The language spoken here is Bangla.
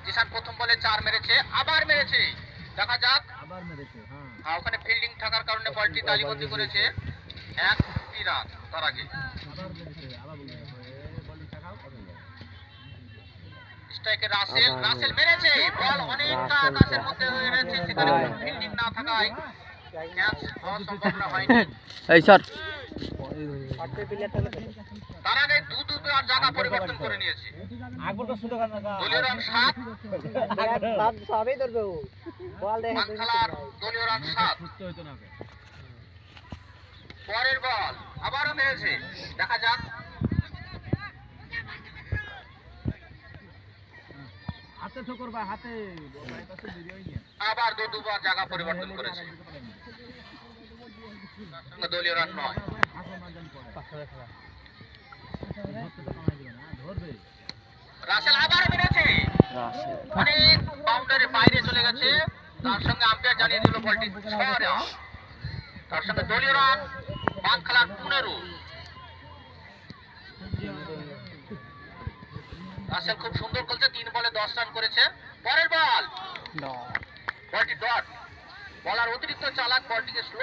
জিসান প্রথম বলে 4 মেরেছে, আবার মেরেছে, দেখা যাক আবার মেরেছে। হ্যাঁ ওখানে ফিল্ডিং থাকার কারণে বলটি তালিবন্দি করেছে 1 রান তার আগে। আবার মেরেছে, আবার বলবে বলটি দেখাও। স্ট্রাইকে রাসেল মেরেছে, বল অনেকটা আকাশের মধ্যে মেরেছে, সেখানে ফিল্ডিং না থাকায় ক্যাচ হওয়ার সম্ভাবনা হয়নি। এই স্যার তার আগে দুবার জায়গা পরিবর্তন করে নিয়েছে। আগবরটা শুধু কানা দলীয় রান 7, সবই ধরবে ও বল দেখে বাংলার দলীয় রান 7। সুস্থ হইতো না। পরের বল আবারও মেরেছে, দেখা যাক হাতে ঠোকর বা হাতে কাছে ভিডিওই নিয়ে আবার দুবার জায়গা পরিবর্তন করেছে, সঙ্গে দলীয় রান 9। রাসেল আবার মেরেছে, অনেক বাউন্ডারি বাইরে চলে গেছে, তার সঙ্গে আম্পায়ার জানিয়ে দিল বলটি 6 রান। তার সঙ্গে দলীয় রান বাংলার 15। রাসেল খুব সুন্দর খেলছে, 3 বলে 10 রান করেছে। পরের বল বলটি ডট, বলার অতিরিক্ত চালাক, বলটিকে স্লো